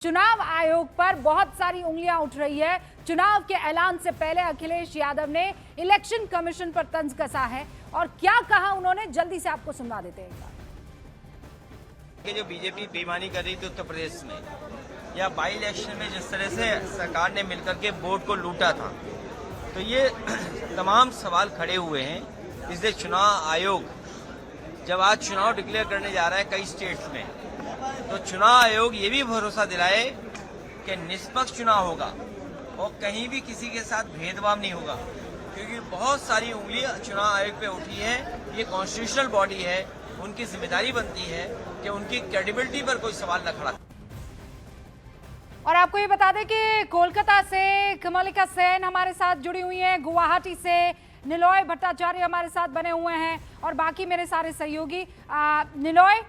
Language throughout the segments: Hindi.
चुनाव आयोग पर बहुत सारी उंगलियां उठ रही है। चुनाव के ऐलान से पहले अखिलेश यादव ने इलेक्शन कमीशन पर तंज कसा है और क्या कहा उन्होंने, जल्दी से आपको सुना देते हैं। कि जो बीजेपी बेईमानी कर रही थी उत्तर प्रदेश में या बाई इलेक्शन में जिस तरह से सरकार ने मिलकर के वोट को लूटा था, तो ये तमाम सवाल खड़े हुए हैं। इसलिए चुनाव आयोग जब आज चुनाव डिक्लेयर करने जा रहा है कई स्टेट्स में, तो चुनाव आयोग ये भी भरोसा दिलाए कि निष्पक्ष चुनाव होगा और कहीं भी किसी के साथ भेदभाव नहीं होगा, क्योंकि बहुत सारी उंगलियां चुनाव आयोग पे उठी है। ये कॉन्स्टिट्यूशनल बॉडी है, उनकी जिम्मेदारी बनती है कि उनकी क्रेडिबिलिटी पर कोई सवाल न खड़ा। और आपको ये बता दें कि कोलकाता से कमलिका सेन हमारे साथ जुड़ी हुई हैं, गुवाहाटी से निलॉय भट्टाचार्य हमारे साथ बने हुए हैं और बाकी मेरे सारे सहयोगी। निलॉय,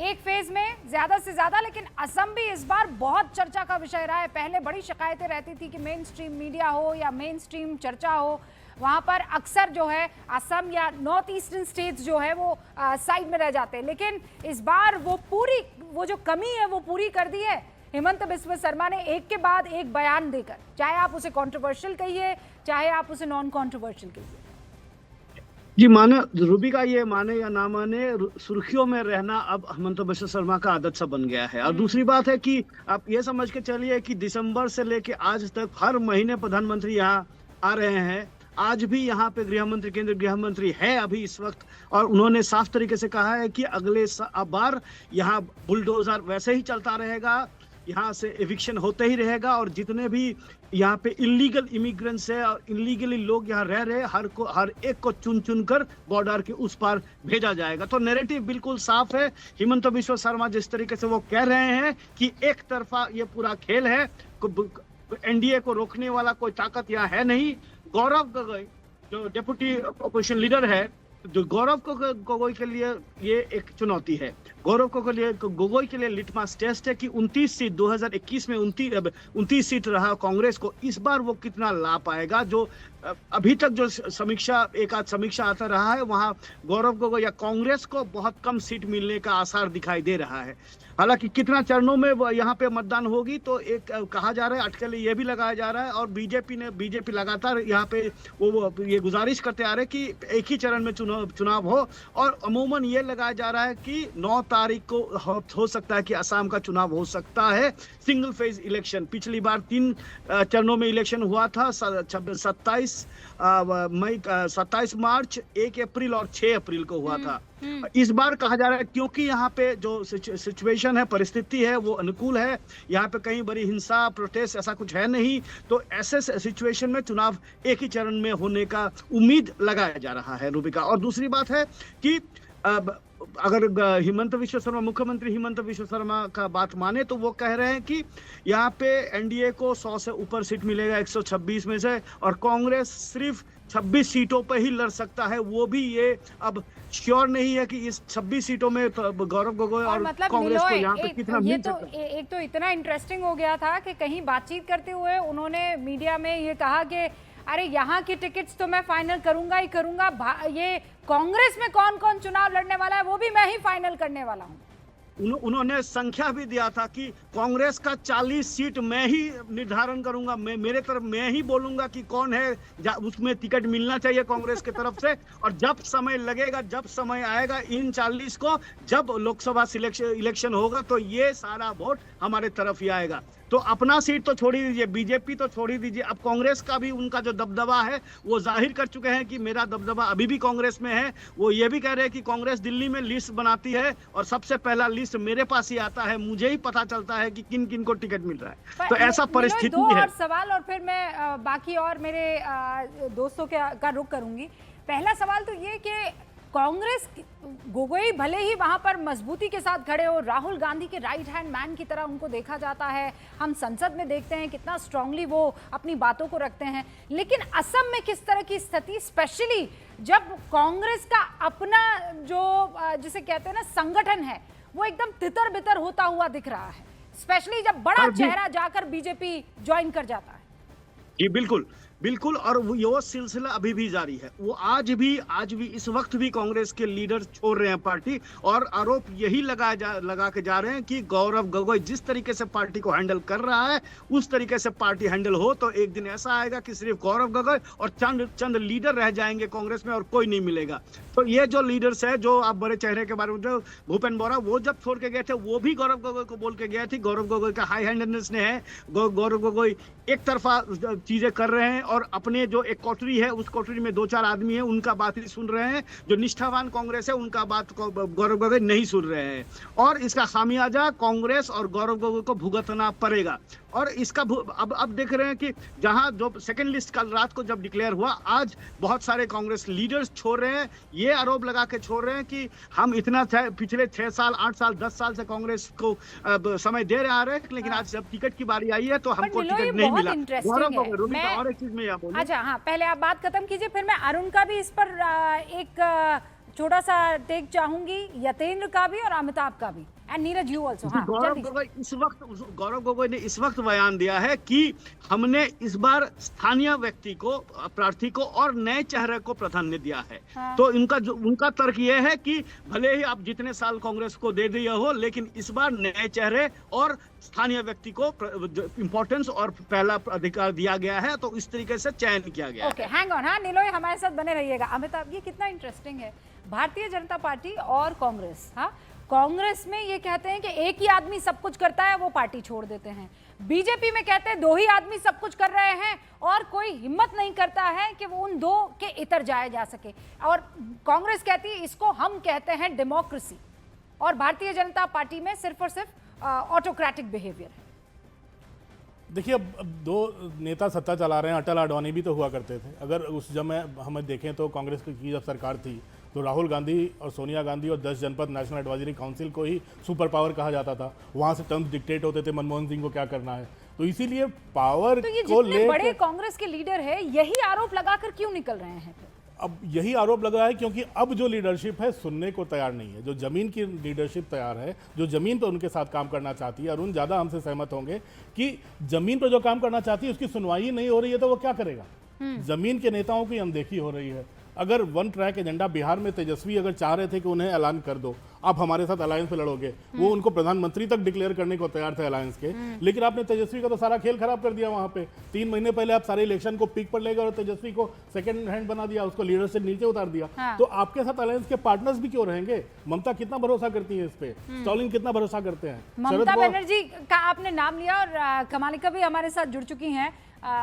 एक फेज में ज्यादा से ज्यादा, लेकिन असम भी इस बार बहुत चर्चा का विषय रहा है। पहले बड़ी शिकायतें रहती थी कि मेन स्ट्रीम मीडिया हो या मेन स्ट्रीम चर्चा हो, वहां पर अक्सर जो है असम या नॉर्थ ईस्टर्न स्टेट्स जो है वो साइड में रह जाते हैं, लेकिन इस बार वो जो कमी है वो पूरी कर दी है हेमंत बिस्व शर्मा ने, एक के बाद एक बयान देकर। चाहे आप उसे कंट्रोवर्शियल कहिए, चाहे आप उसे नॉन कंट्रोवर्शियल कहिए। जी, माने रूबिका, ये माने या ना माने, सुर्खियों में रहना अब हेमंत बिस्व शर्मा का आदत सा बन गया है। और दूसरी बात है कि आप ये समझ के चलिए कि दिसंबर से लेके आज तक हर महीने प्रधानमंत्री यहाँ आ रहे हैं। आज भी यहाँ पे गृह मंत्री, केंद्रीय गृह मंत्री है अभी इस वक्त, और उन्होंने साफ तरीके से कहा है कि अगले बार यहाँ बुलडोजर वैसे ही चलता रहेगा, यहाँ से एविक्शन होते ही रहेगा, और जितने भी यहाँ पे इलीगल इमिग्रेंट्स है और इलीगली लोग यहाँ रह रहे, हर एक को चुन चुन कर बॉर्डर के उस पार भेजा जाएगा। तो नैरेटिव बिल्कुल साफ है। हेमंत बिस्व शर्मा जिस तरीके से वो कह रहे हैं कि एक तरफा ये पूरा खेल है, एनडीए को रोकने वाला कोई ताकत यहाँ है नहीं। गौरव गोगोई जो डेप्यूटी अपोजिशन लीडर है, जो गौरव गोगोई के लिए ये एक चुनौती है। गौरव गोगोई के लिए लिटमस टेस्ट है कि 29 सीट 2021 में 29 सीट रहा कांग्रेस को, इस बार वो कितना ला पाएगा। जो अभी तक जो एक आध समीक्षा आता रहा है, वहां गौरव गोगोई या कांग्रेस को बहुत कम सीट मिलने का आसार दिखाई दे रहा है। हालांकि कितना चरणों में यहाँ पे मतदान होगी तो एक कहा जा रहा है, अटकल ये भी लगाया जा रहा है, और बीजेपी लगातार यहाँ पे वो ये गुजारिश करते आ रहे हैं कि एक ही चरण में चुनाव हो। और अमूमन ये लगाया जा रहा है कि 9 तारीख को हो सकता है कि असम का चुनाव हो सकता है, सिंगल फेज इलेक्शन। पिछली बार 3 चरणों में इलेक्शन हुआ था, 27 मार्च, 1 अप्रैल और 6 अप्रैल को हुआ था। इस बार कहा जा रहा है क्योंकि यहाँ पे जो सिचुएशन है, परिस्थिति है, वो अनुकूल है, यहाँ पे कहीं बड़ी हिंसा, प्रोटेस्ट ऐसा कुछ है नहीं, तो ऐसे सिचुएशन में चुनाव एक ही चरण में होने का उम्मीद लगाया जा रहा है, रूबिका। और दूसरी बात है कि अगर हेमंत बिस्व शर्मा, मुख्यमंत्री हेमंत बिस्व शर्मा का बात माने, तो वो कह रहे हैं कि यहाँ पे एनडीए को 100 से ऊपर सीट मिलेगा 126 में से, और कांग्रेस सिर्फ 26 सीटों पर ही लड़ सकता है। वो भी ये अब श्योर नहीं है कि इस 26 सीटों में गौरव गोगोई और मतलब कांग्रेस को यहाँ पे कितना मिल सकता है। एक तो इतना इंटरेस्टिंग हो गया था कि कहीं बातचीत करते हुए उन्होंने मीडिया में ये कहा कि अरे यहाँ की टिकट्स तो मैं फाइनल करूंगा ही करूंगा, ये कांग्रेस में कौन कौन चुनाव लड़ने वाला है वो भी मैं ही फाइनल करने वाला हूँ। उन्होंने संख्या भी दिया था कि कांग्रेस का 40 सीट मैं ही निर्धारण करूंगा, मेरे तरफ मैं ही बोलूंगा कि कौन है उसमें टिकट मिलना चाहिए कांग्रेस की तरफ से, और जब समय लगेगा, जब समय आएगा इन 40 को, जब लोकसभा इलेक्शन होगा, तो ये सारा वोट हमारे तरफ ही आएगा। तो अपना सीट तो छोड़ ही दीजिए, बीजेपी तो छोड़ ही दीजिए, अब कांग्रेस का भी उनका जो दबदबा है वो जाहिर कर चुके हैं कि मेरा दबदबा अभी भी कांग्रेस में है। वो ये भी कह रहे हैं कि कांग्रेस दिल्ली में लिस्ट बनाती है और सबसे पहला लिस्ट मेरे पास ही आता है, मुझे ही पता चलता है कि किन किन को टिकट मिल रहा है। तो ऐसा परिस्थिति है। और सवाल, और फिर मैं बाकी और मेरे दोस्तों का रुख करूंगी। पहला सवाल तो ये कि कांग्रेस, गोगोई भले ही वहां पर मजबूती के साथ खड़े हो, राहुल गांधी के राइट हैंड मैन की तरह उनको देखा जाता है, हम संसद में देखते हैं कितना स्ट्रांगली वो अपनी बातों को रखते हैं, लेकिन असम में किस तरह की स्थिति, स्पेशली जब कांग्रेस का अपना जो जिसे कहते हैं ना संगठन है, वो एकदम तितर बितर होता हुआ दिख रहा है, स्पेशली जब बड़ा चेहरा जाकर बीजेपी ज्वाइन कर जाता है। जी बिल्कुल, बिल्कुल, और वो सिलसिला अभी भी जारी है। वो आज भी इस वक्त भी कांग्रेस के लीडर छोड़ रहे हैं पार्टी, और आरोप यही लगा के जा रहे हैं कि गौरव गोगोई जिस तरीके से पार्टी को हैंडल कर रहा है उस तरीके से पार्टी हैंडल हो तो एक दिन ऐसा आएगा कि सिर्फ गौरव गोगोई और चंद लीडर रह जाएंगे कांग्रेस में और कोई नहीं मिलेगा। तो ये जो लीडर्स है, जो आप बड़े चेहरे के बारे में, जो भूपेन बोरा, वो जब छोड़ के गए थे वो भी गौरव गोगोई को बोल के गए थे। गौरव गोगोई का हाई हैंडेडनेस ने है, गौरव गोगोई एक तरफा चीजें कर रहे हैं और अपने जो एक कोठरी है उस कोठरी में 2-4 आदमी है उनका बात ही सुन रहे हैं। जो निष्ठावान कांग्रेस है उनका बात को गौरव गोगोई नहीं सुन रहे हैं, और इसका खामियाजा कांग्रेस और गौरव गोगोई को भुगतना पड़ेगा। और इसका अब देख रहे हैं कि जहां जो सेकंड लिस्ट कल रात को जब डिक्लेयर हुआ, आज बहुत सारे कांग्रेस लीडर्स छोड़ रहे हैं, ये आरोप लगा के छोड़ रहे हैं कि हम इतना पिछले 6 साल 8 साल 10 साल से कांग्रेस को समय दे रहे आ रहे हैं, लेकिन आज जब टिकट की बारी आई है तो हमको टिकट नहीं मिला। और एक चीज में यहाँ बोलूं, अच्छा हाँ, पहले आप बात खत्म कीजिए, फिर मैं अरुण का भी इस पर एक छोटा सा टेक चाहूंगी, यतेंद्र का भी और अमिताभ का भी, एंड नीरज यू आल्सो। हाँ, गौरव गोगोई ने इस वक्त बयान दिया है कि हमने इस बार स्थानीय व्यक्ति को, प्रार्थी को और नए चेहरे को प्राधान्य दिया है। हाँ। तो उनका तर्क ये है कि भले ही आप जितने साल कांग्रेस को दे दिया हो, लेकिन इस बार नए चेहरे और स्थानीय व्यक्ति को इंपॉर्टेंस और पहला अधिकार दिया गया है, तो इस तरीके से चयन किया गया। Okay, hang on. हाँ निलोय, हमारे साथ बने रहिएगा। अमिताभ, ये कितना इंटरेस्टिंग है, भारतीय जनता पार्टी और कांग्रेस। हाँ, कांग्रेस में ये कहते हैं कि एक ही आदमी सब कुछ करता है, वो पार्टी छोड़ देते हैं। बीजेपी में कहते हैं 2 ही आदमी सब कुछ कर रहे हैं और कोई हिम्मत नहीं करता है कि वो उन 2 के इतर जाया जा सके। और कांग्रेस कहती है इसको हम कहते हैं डेमोक्रेसी, और भारतीय जनता पार्टी में सिर्फ और सिर्फ ऑटोक्रेटिक बिहेवियर है। देखिए, अब 2 नेता सत्ता चला रहे हैं। अटल आडवाणी भी तो हुआ करते थे। अगर उस समय हमें देखें तो कांग्रेस की जब सरकार थी तो राहुल गांधी और सोनिया गांधी और 10 जनपद नेशनल एडवाइजरी काउंसिल को ही सुपर पावर कहा जाता था। वहां से टर्म्स डिक्टेट होते थे मनमोहन सिंह को क्या करना है। तो इसीलिए पावर तो ये को जितने बड़े कांग्रेस के लीडर है यही आरोप लगाकर क्यों निकल रहे हैं फिर? अब यही आरोप लग रहा है क्योंकि अब जो लीडरशिप है सुनने को तैयार नहीं है। जो जमीन की लीडरशिप तैयार है, जो जमीन पर उनके साथ काम करना चाहती है, अरुण ज़्यादा हमसे सहमत होंगे कि जमीन पर जो काम करना चाहती है उसकी सुनवाई नहीं हो रही है, तो वो क्या करेगा? जमीन के नेताओं की अनदेखी हो रही है। अगर वन ट्रैक एजेंडा बिहार में तेजस्वी अगर चाह रहे थे कि उन्हें ऐलान कर दो, आप हमारे साथ अलायंस पे लड़ोगे, वो उनको प्रधानमंत्री तक डिक्लेयर करने को तैयार थे अलायंस के, लेकिन आपने तेजस्वी का तो सारा खेल खराब कर दिया। वहां पे 3 महीने पहले आप सारे इलेक्शन को पीक पर ले गए और तेजस्वी को सेकंड हैंड बना दिया, उसको लीडर से नीचे उतार दिया। हाँ। तो आपके साथ अलायंस के पार्टनर्स भी क्यों रहेंगे? ममता कितना भरोसा करती है इस पे, स्टॉलिन कितना भरोसा करते हैं? ममता बनर्जी का आपने नाम लिया और कमालिका भी हमारे साथ जुड़ चुकी हैं।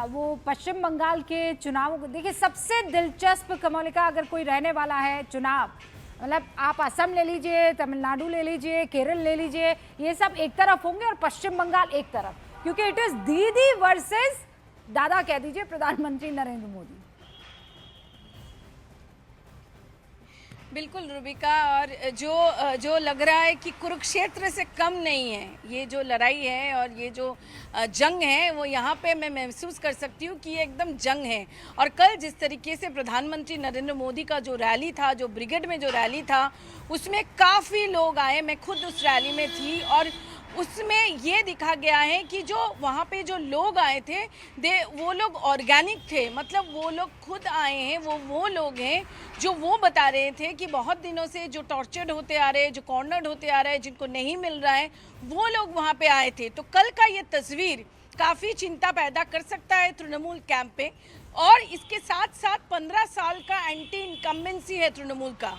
वो पश्चिम बंगाल के चुनाव को देखिए, सबसे दिलचस्प कमालिका अगर कोई रहने वाला है चुनाव, मतलब आप असम ले लीजिए, तमिलनाडु ले लीजिए, केरल ले लीजिए, ये सब एक तरफ होंगे और पश्चिम बंगाल एक तरफ, क्योंकि इट इज दीदी वर्सेस दादा कह दीजिए प्रधानमंत्री नरेंद्र मोदी। बिल्कुल रूबिका, और जो लग रहा है कि कुरुक्षेत्र से कम नहीं है ये जो लड़ाई है और ये जो जंग है, वो यहाँ पे मैं महसूस कर सकती हूँ कि ये एकदम जंग है। और कल जिस तरीके से प्रधानमंत्री नरेंद्र मोदी का जो रैली था, जो ब्रिगेड में जो रैली था, उसमें काफ़ी लोग आए। मैं खुद उस रैली में थी और उसमें ये दिखा गया है कि जो वहाँ पे जो लोग आए थे वो लोग ऑर्गेनिक थे, मतलब वो लोग खुद आए हैं, वो लोग हैं जो वो बता रहे थे कि बहुत दिनों से जो टॉर्चर्ड होते आ रहे हैं, जो कॉर्नर्ड होते आ रहे हैं, जिनको नहीं मिल रहा है, वो लोग वहाँ पे आए थे। तो कल का ये तस्वीर काफ़ी चिंता पैदा कर सकता है तृणमूल कैंप पे। और इसके साथ साथ 15 साल का एंटी इनकम्बेंसी है तृणमूल का,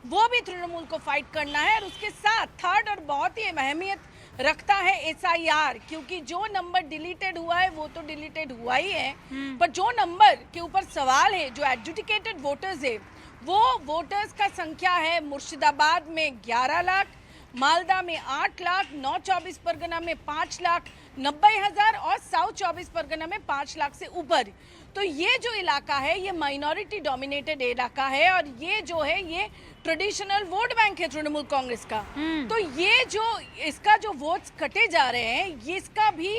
वो भी तृणमूल को फाइट करना है। और उसके साथ थर्ड और बहुत ही अहमियत रखता है SIR, क्योंकि जो नंबर डिलीटेड हुआ है वो तो डिलीटेड हुआ ही है, पर जो नंबर के ऊपर सवाल है, जो एडजुडिकेटेड वोटर्स है, वो वोटर्स का संख्या है मुर्शिदाबाद में 11 लाख, मालदा में 8 लाख, नॉर्थ 24 परगना में 5,90,000 और साउथ 24 परगना में 5 लाख से ऊपर। तो ये जो इलाका है ये माइनॉरिटी डोमिनेटेड इलाका है और ये जो है ये ट्रेडिशनल वोट बैंक है तृणमूल कांग्रेस का। तो ये जो इसका जो वोट्स कटे जा रहे हैं, ये इसका भी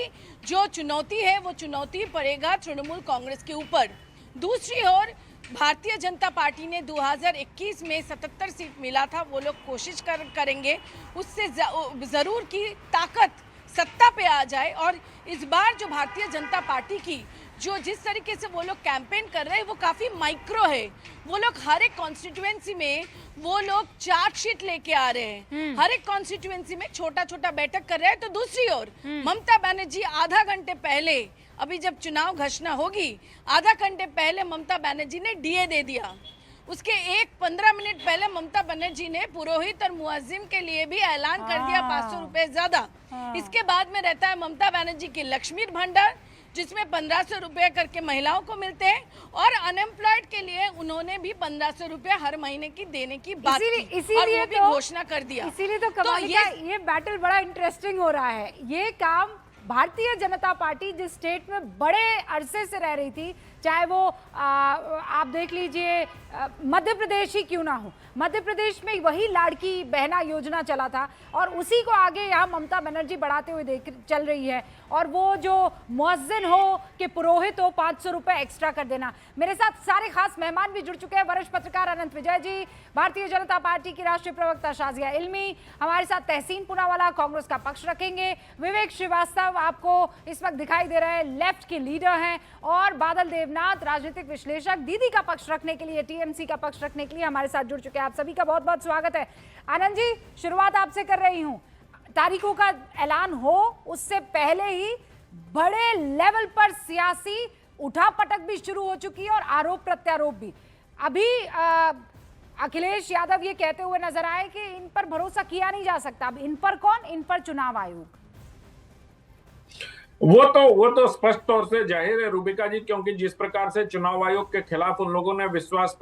जो चुनौती है वो चुनौती पड़ेगा तृणमूल कांग्रेस के ऊपर। दूसरी ओर भारतीय जनता पार्टी ने 2021 में 77 सीट मिला था, वो लोग कोशिश करेंगे उससे ज़रूर की ताकत सत्ता पे आ जाए। और इस बार जो भारतीय जनता पार्टी की जो जिस तरीके से वो लोग कैंपेन कर रहे हैं वो काफ़ी माइक्रो है। वो लोग हर एक कॉन्स्टिट्यूएंसी में वो लोग चार्जशीट लेके आ रहे हैं, हर एक कॉन्स्टिट्यूएंसी में छोटा छोटा बैठक कर रहे हैं। तो दूसरी ओर ममता बनर्जी आधा घंटे पहले, अभी जब चुनाव घोषणा होगी, आधा घंटे पहले ममता बनर्जी ने डीए दे दिया। उसके 15 मिनट पहले ममता बनर्जी ने पुरोहित और मुअज्जिम के लिए भी ऐलान कर दिया 500 रुपए ज्यादा। इसके बाद में रहता है ममता बनर्जी की लक्ष्मी भंडार, जिसमें 1500 रुपए करके महिलाओं को मिलते हैं, और अनएम्प्लॉयड के लिए उन्होंने भी 1500 रुपए हर महीने की देने की बात की और वो भी घोषणा कर दिया। इसीलिए तो कमाल का ये बैटल बड़ा इंटरेस्टिंग हो रहा है। ये काम भारतीय जनता पार्टी जिस स्टेट में बड़े अरसे से रह रही थी, चाहे वो आप देख लीजिए मध्य प्रदेश ही क्यों ना हो, मध्य प्रदेश में वही लाड़की बहना योजना चला था और उसी को आगे यहाँ ममता बनर्जी बढ़ाते हुए चल रही है। और वो जो मुअज्जिन हो कि पुरोहित हो, 500 रुपए एक्स्ट्रा कर देना। मेरे साथ सारे खास मेहमान भी जुड़ चुके हैं। वरिष्ठ पत्रकार अनंत विजय जी, भारतीय जनता पार्टी की राष्ट्रीय प्रवक्ता शाजिया इल्मी, हमारे साथ तहसीन पूनावाला कांग्रेस का पक्ष रखेंगे, विवेक श्रीवास्तव आपको इस वक्त दिखाई दे रहे हैं लेफ्ट के लीडर हैं, और बादल देवनाथ राजनीतिक विश्लेषक दीदी का पक्ष रखने के लिए, टीएमसी का पक्ष रखने के लिए हमारे साथ जुड़ चुके हैं। आप सभी का बहुत बहुत स्वागत है। आनंद जी, शुरुआत आपसे कर रही हूं। तारीखों का ऐलान हो उससे पहले ही बड़े लेवल पर सियासी उठापटक भी शुरू हो चुकी है और आरोप प्रत्यारोप भी। अभी अखिलेश यादव ये कहते हुए नजर आए कि इन पर भरोसा किया नहीं जा सकता। अब इन पर कौन? इन पर चुनाव आयोग। वो तो स्पष्ट तौर से जाहिर है रूबिका जी, क्योंकि जिस प्रकार से चुनाव आयोग के खिलाफ उन लोगों ने अविश्वास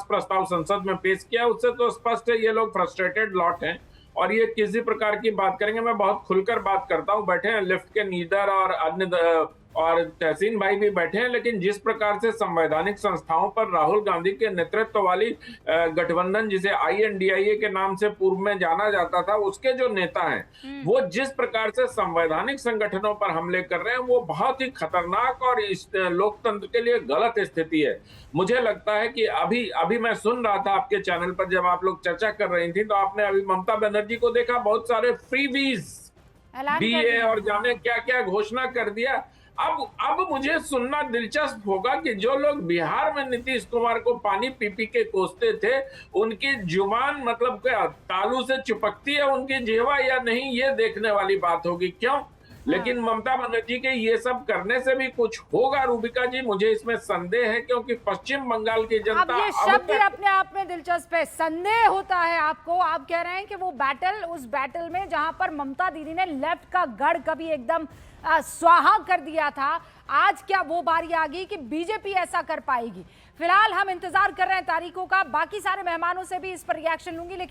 प्रस्ताव संसद में पेश किया, उससे तो स्पष्ट है ये लोग फ्रस्ट्रेटेड लॉट हैं और ये किसी प्रकार की बात करेंगे। मैं बहुत खुलकर बात करता हूँ, बैठे हैं लिफ्ट के नीदर और अन्य और तहसीन भाई भी बैठे हैं, लेकिन जिस प्रकार से संवैधानिक संस्थाओं पर राहुल गांधी के नेतृत्व वाली गठबंधन, जिसे INDIA के नाम से पूर्व में जाना जाता था, उसके जो नेता हैं वो जिस प्रकार से संवैधानिक संगठनों पर हमले कर रहे हैं, वो बहुत ही खतरनाक और इस लोकतंत्र के लिए गलत स्थिति है। मुझे लगता है कि अभी मैं सुन रहा था आपके चैनल पर जब आप लोग चर्चा कर रही थी, तो आपने अभी ममता बनर्जी को देखा, बहुत सारे फ्रीवीज दिए और जाने क्या क्या घोषणा कर दिया। अब मुझे सुनना दिलचस्प होगा कि जो लोग बिहार में नीतीश कुमार को पानी पी पी के कोसते थे, उनकी जुबान मतलब क्या तालू से चिपकती है उनकी जिह्वा या नहीं, ये देखने वाली बात होगी। क्यों? लेकिन ममता बनर्जी के ये सब करने से भी कुछ होगा रूबिका जी, मुझे इसमें संदेह है, क्योंकि पश्चिम बंगाल की जनता, अब ये शब्द अपने आप में दिलचस्प है, संदेह होता है आपको। आप कह रहे हैं कि वो बैटल, उस बैटल में जहां पर ममता दीदी ने लेफ्ट का गढ़ कभी एकदम स्वाहा कर दिया था, आज क्या वो बारी आ गई कि बीजेपी ऐसा कर पाएगी? फिलहाल हम इंतजार कर रहे हैं तारीखों का। बाकी सारे मेहमानों से भी इस पर रिएक्शन लूंगी, लेकिन